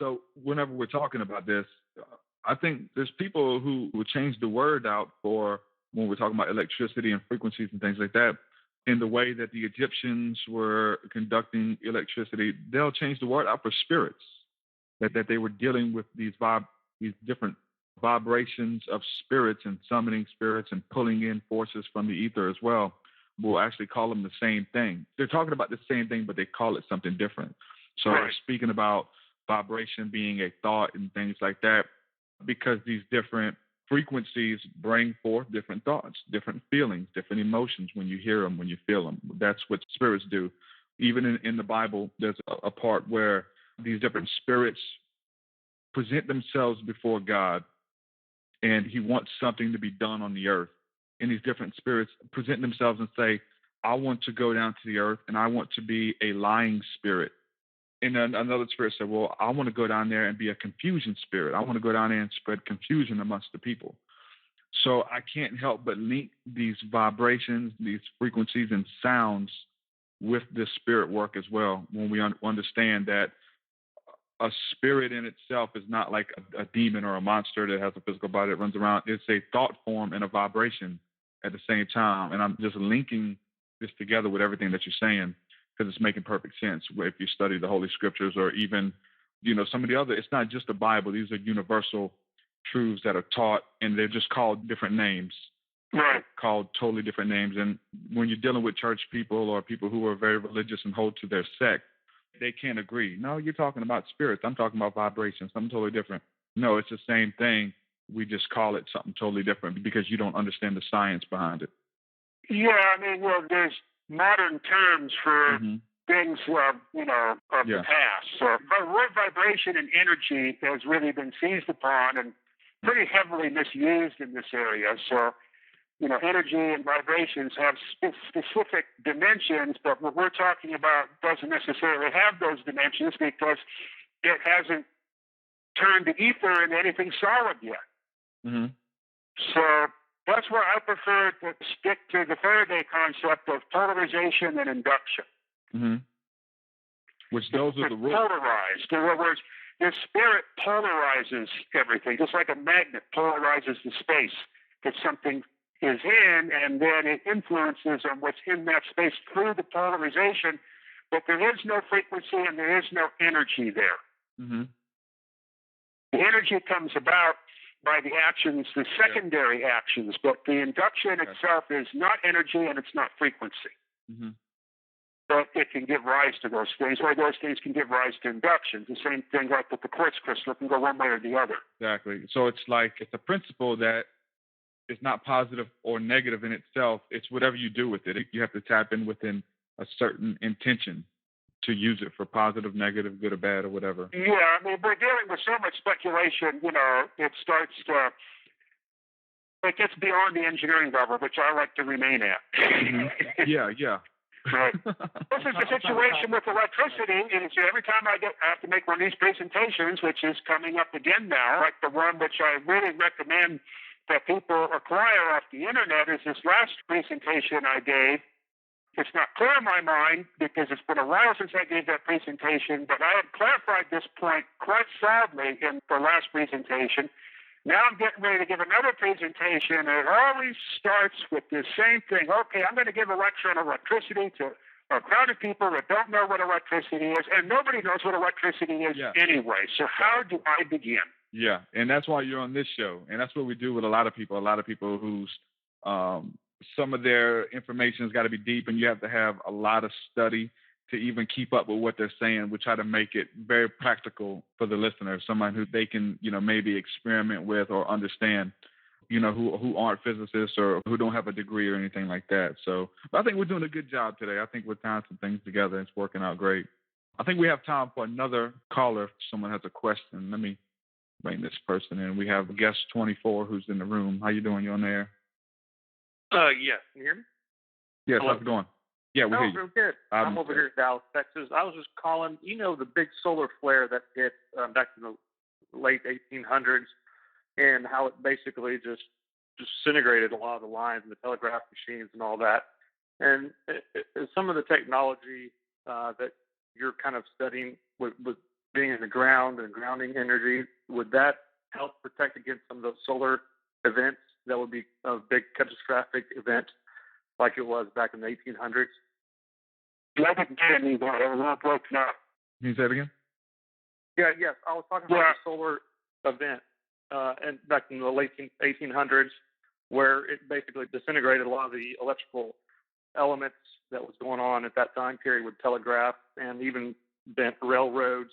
So whenever we're talking about this, I think there's people who will change the word out for when we're talking about electricity and frequencies and things like that. In the way that the Egyptians were conducting electricity, they'll change the word out for spirits. That they were dealing with these different vibrations of spirits and summoning spirits and pulling in forces from the ether as well. We'll actually call them the same thing. They're talking about the same thing, but they call it something different. So Right. Speaking about vibration being a thought and things like that, because these different frequencies bring forth different thoughts, different feelings, different emotions when you hear them, when you feel them. That's what spirits do. Even in the Bible, there's a part where these different spirits present themselves before God, and he wants something to be done on the earth. And these different spirits present themselves and say, I want to go down to the earth, and I want to be a lying spirit. And then another spirit said, well, I want to go down there and be a confusion spirit. I want to go down there and spread confusion amongst the people. So I can't help but link these vibrations, these frequencies and sounds with the spirit work as well, when we understand that a spirit in itself is not like a demon or a monster that has a physical body that runs around. It's a thought form and a vibration at the same time. And I'm just linking this together with everything that you're saying, because it's making perfect sense if you study the Holy Scriptures, or even, some of the other. It's not just the Bible. These are universal truths that are taught, and they're just called different names. Right. Called totally different names. And when you're dealing with church people or people who are very religious and hold to their sect, they can't agree. No, you're talking about spirits. I'm talking about vibrations, something totally different. No, it's the same thing. We just call it something totally different because you don't understand the science behind it. Yeah, there's modern terms for things, of the past. So the word vibration and energy has really been seized upon and pretty heavily misused in this area. So, energy and vibrations have specific dimensions, but what we're talking about doesn't necessarily have those dimensions because it hasn't turned the ether into anything solid yet. Mm-hmm. So that's where I prefer to stick to the Faraday concept of polarization and induction. Mm-hmm. Which those are the rules. Polarized. In other words, the spirit polarizes everything, just like a magnet polarizes the space that something is in, and then it influences on what's in that space through the polarization, but there is no frequency and there is no energy there. Mm-hmm. The energy comes about by the actions, the secondary actions, but the induction itself is not energy and it's not frequency. Mm-hmm. But it can give rise to those things, or those things can give rise to induction. The same thing like with the quartz crystal, it can go one way or the other. Exactly. So it's a principle that is not positive or negative in itself. It's whatever you do with it. You have to tap in within a certain intention to use it for positive, negative, good or bad or whatever. Yeah, we're dealing with so much speculation, it starts to, it gets beyond the engineering level, which I like to remain at. Mm-hmm. Yeah. Right. This is the situation with electricity. And every time I have to make one of these presentations, which is coming up again now, like the one which I really recommend that people acquire off the internet, is this last presentation I gave. It's not clear in my mind because it's been a while since I gave that presentation, but I had clarified this point quite solidly in the last presentation. Now I'm getting ready to give another presentation, and it always starts with the same thing. Okay, I'm going to give a lecture on electricity to a crowd of people that don't know what electricity is, and nobody knows what electricity is anyway. So how do I begin? Yeah, and that's why you're on this show, and that's what we do with a lot of people whose some of their information has got to be deep, and you have to have a lot of study to even keep up with what they're saying. We try to make it very practical for the listener, someone who they can, maybe experiment with or understand, who aren't physicists or who don't have a degree or anything like that. So I think we're doing a good job today. I think we're tying some things together. It's working out great. I think we have time for another caller if someone has a question. Let me bring this person in. We have guest 24 who's in the room. How you doing? You on there? Yeah. Can you hear me? Yes, hello? How's it going? Yeah, we hear you. Real good. I'm over here in Dallas, Texas. I was just calling, the big solar flare that hit back in the late 1800s, and how it basically just disintegrated a lot of the lines and the telegraph machines and all that. And some of the technology that you're kind of studying was being in the ground and grounding energy, would that help protect against some of those solar events that would be a big catastrophic event like it was back in the 1800s? I didn't get any of that. It was all broken up. Can you say it again? Yeah, yes. I was talking about the solar event and back in the late 1800s, where it basically disintegrated a lot of the electrical elements that was going on at that time period with telegraph and even bent railroads.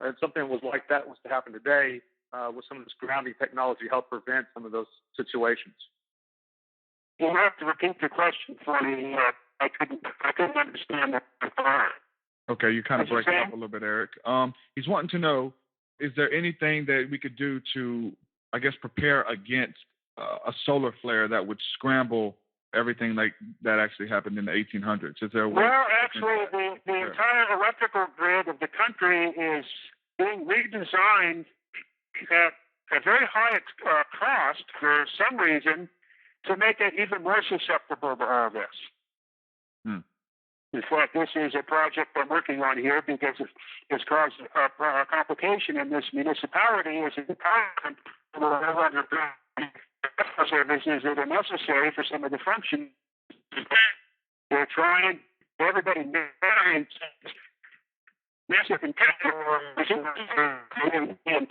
And something was like that was to happen today with some of this grounding technology help prevent some of those situations. You'll have to repeat the question for me. I couldn't understand that. Okay, you kind of breaking up a little bit, Eric. He's wanting to know, is there anything that we could do to, I guess, prepare against a solar flare that would scramble everything like that actually happened in the 1800s? Is there a way? Well, actually, the entire electrical grid of the country is being redesigned at a very high cost for some reason to make it even more susceptible to all this. In fact, this is a project I'm working on here because it's caused a complication in this municipality. Is the department services that are necessary for some of the functions. They're trying, everybody knows, massive EMP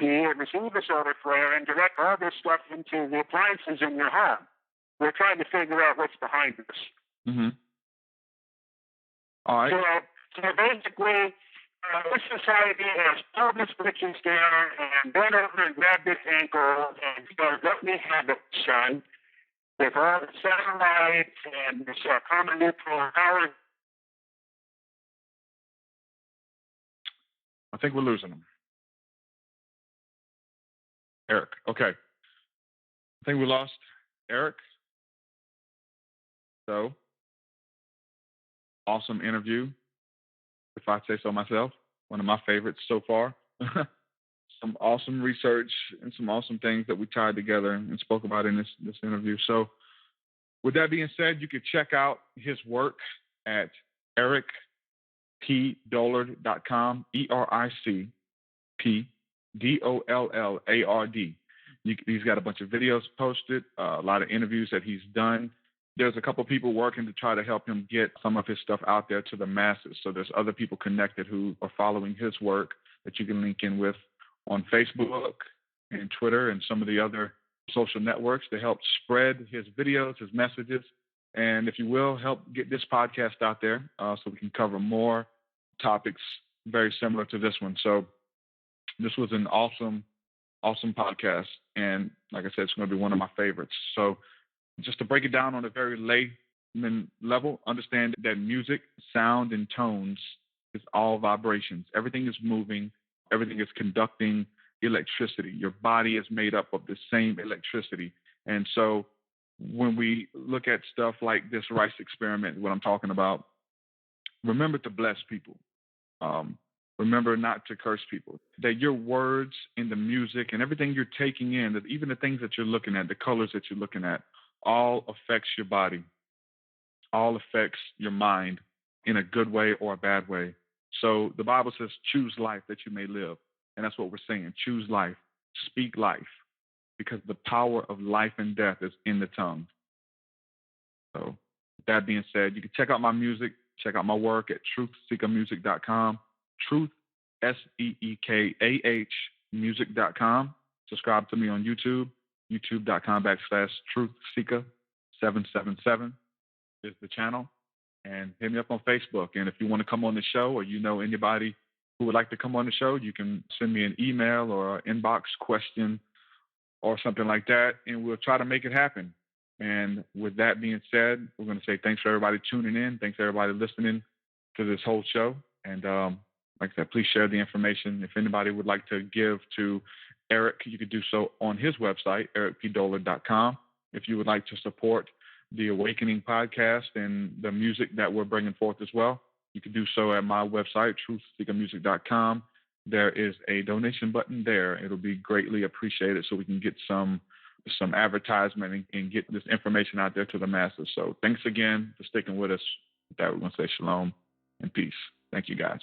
and receive a solar flare and direct all this stuff into the appliances in your home. We're trying to figure out what's behind this. Mm-hmm. All right. So basically, this society has pulled this switches down and bent over and grabbed this ankle and started let me have it, son, with all the satellites and this common neutral power. I think we're losing him. Eric, okay. I think we lost Eric. So, awesome interview, if I say so myself. One of my favorites so far. Some awesome research and some awesome things that we tied together and spoke about in this interview. So, with that being said, you can check out his work at ericpdollard.com, ERICPDOLLARD. He's got a bunch of videos posted, a lot of interviews that he's done. There's a couple people working to try to help him get some of his stuff out there to the masses. So there's other people connected who are following his work that you can link in with on Facebook and Twitter and some of the other social networks to help spread his videos, his messages, and if you will, help get this podcast out there so we can cover more topics very similar to this one. So this was an awesome podcast. And like I said, it's going to be one of my favorites. So just to break it down on a very layman level, understand that music, sound, and tones is all vibrations. Everything is moving. Everything is conducting electricity. Your body is made up of the same electricity. And so when we look at stuff like this rice experiment, what I'm talking about, remember to bless people. Remember not to curse people. That your words and the music and everything you're taking in, that even the things that you're looking at, the colors that you're looking at, all affects your body, all affects your mind in a good way or a bad way. So the Bible says, choose life that you may live. And that's what we're saying. Choose life. Speak life. Because the power of life and death is in the tongue. So with that being said, you can check out my music, check out my work at truthseekahmusic.com. Truth, SEEKAH, music.com. Subscribe to me on YouTube. YouTube.com/TruthSeekah777 is the channel. And hit me up on Facebook. And if you want to come on the show or you know anybody who would like to come on the show, you can send me an email or an inbox question or something like that, and we'll try to make it happen. And with that being said, we're going to say thanks for everybody tuning in. Thanks for everybody listening to this whole show. And like I said, please share the information. If anybody would like to give to Eric, you could do so on his website, ericpdollard.com. If you would like to support the Awakening podcast and the music that we're bringing forth as well, you can do so at my website, truthseekahmusic.com. There is a donation button there. It'll be greatly appreciated so we can get some advertisement and get this information out there to the masses. So thanks again for sticking with us. With that, we're going to say shalom and peace. Thank you, guys.